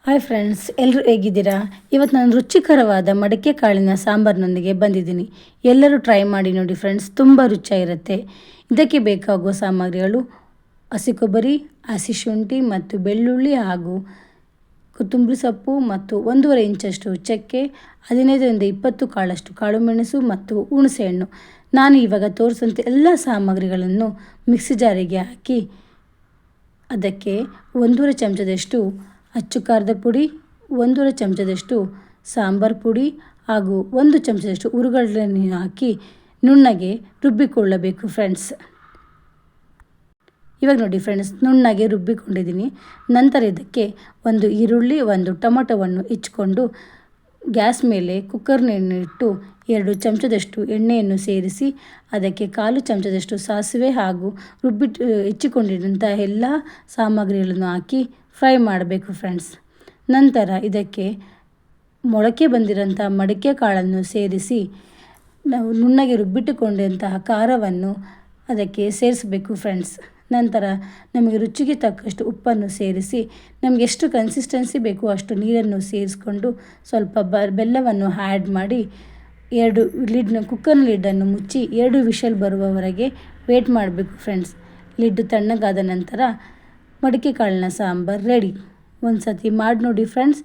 Hi friends, ಎಲ್ಲರೂ ಹೇಗಿದ್ದೀರಾ? ಇವತ್ತು ನಾನು ರುಚಿಕರವಾದ ಮಡಕೆ ಕಾಳಿನ ಸಾಂಬಾರಿನೊಂದಿಗೆ ಬಂದಿದ್ದೀನಿ. ಎಲ್ಲರೂ ಟ್ರೈ ಮಾಡಿ ನೋಡಿ ಫ್ರೆಂಡ್ಸ್, ತುಂಬ ರುಚಿಯಾಗಿರುತ್ತೆ. ಇದಕ್ಕೆ ಬೇಕಾಗುವ ಸಾಮಗ್ರಿಗಳು: ಹಸಿ ಕೊಬ್ಬರಿ, ಹಸಿ ಶುಂಠಿ ಮತ್ತು ಬೆಳ್ಳುಳ್ಳಿ ಹಾಗೂ ಕೊತ್ತಂಬರಿ ಸೊಪ್ಪು ಮತ್ತು 1.5 ಇಂಚಷ್ಟು ಚಕ್ಕೆ, 15ರಿಂದ 20 ಕಾಳಷ್ಟು ಕಾಳು ಮೆಣಸು ಮತ್ತು ಹುಣಸೆಹಣ್ಣು. ನಾನು ಇವಾಗ ತೋರಿಸಂತೆ ಎಲ್ಲ ಸಾಮಗ್ರಿಗಳನ್ನು ಮಿಕ್ಸಿ ಜಾರಿಗೆ ಹಾಕಿ ಅದಕ್ಕೆ 1.5 ಚಮಚದಷ್ಟು ಅಚ್ಚು ಖಾರದ ಪುಡಿ, 1.5 ಚಮಚದಷ್ಟು ಸಾಂಬಾರು ಪುಡಿ ಹಾಗೂ 1 ಚಮಚದಷ್ಟು ಹುರಿಗಡಲೆಯನ್ನು ಹಾಕಿ ನುಣ್ಣಗೆ ರುಬ್ಬಿಕೊಳ್ಳಬೇಕು ಫ್ರೆಂಡ್ಸ್. ಇವಾಗ ನೋಡಿ ಫ್ರೆಂಡ್ಸ್, ನುಣ್ಣಗೆ ರುಬ್ಬಿಕೊಂಡಿದ್ದೀನಿ. ನಂತರ ಇದಕ್ಕೆ ಒಂದು ಈರುಳ್ಳಿ, ಒಂದು ಟೊಮೊಟೊವನ್ನು ಹೆಚ್ಚಿಕೊಂಡು ಗ್ಯಾಸ್ ಮೇಲೆ ಕುಕ್ಕರ್ನನ್ನು ಇಟ್ಟು 2 ಚಮಚದಷ್ಟು ಎಣ್ಣೆಯನ್ನು ಸೇರಿಸಿ ಅದಕ್ಕೆ 1/4 ಚಮಚದಷ್ಟು ಸಾಸಿವೆ ಹಾಗೂ ಹೆಚ್ಚಿಕೊಂಡಿದ್ದಂಥ ಎಲ್ಲ ಸಾಮಗ್ರಿಗಳನ್ನು ಹಾಕಿ ಫ್ರೈ ಮಾಡಬೇಕು ಫ್ರೆಂಡ್ಸ್. ನಂತರ ಇದಕ್ಕೆ ಮೊಳಕೆ ಬಂದಿರೋಂಥ ಮಡಿಕೆ ಕಾಳನ್ನು ಸೇರಿಸಿ ನಾವು ನುಣ್ಣಗೆ ರುಬ್ಬಿಟ್ಟುಕೊಂಡಂತಹ ಖಾರವನ್ನು ಅದಕ್ಕೆ ಸೇರಿಸಬೇಕು ಫ್ರೆಂಡ್ಸ್. ನಂತರ ನಮಗೆ ರುಚಿಗೆ ತಕ್ಕಷ್ಟು ಉಪ್ಪನ್ನು ಸೇರಿಸಿ ನಮಗೆ ಎಷ್ಟು ಕನ್ಸಿಸ್ಟೆನ್ಸಿ ಬೇಕು ಅಷ್ಟು ನೀರನ್ನು ಸೇರಿಸ್ಕೊಂಡು ಸ್ವಲ್ಪ ಬೆಲ್ಲವನ್ನು ಆ್ಯಡ್ ಮಾಡಿ ಕುಕ್ಕರ್ನ ಲಿಡ್ಡನ್ನು ಮುಚ್ಚಿ 2 ವಿಷಲ್ ಬರುವವರೆಗೆ ವೇಟ್ ಮಾಡಬೇಕು ಫ್ರೆಂಡ್ಸ್. ಲಿಡ್ಡು ತಣ್ಣಗಾದ ನಂತರ ಮಡಿಕೆ ಕಾಳಿನ ಸಾಂಬಾರು ರೆಡಿ. ಒಂದು ಸತಿ ಮಾಡಿ ನೋಡಿ ಫ್ರೆಂಡ್ಸ್.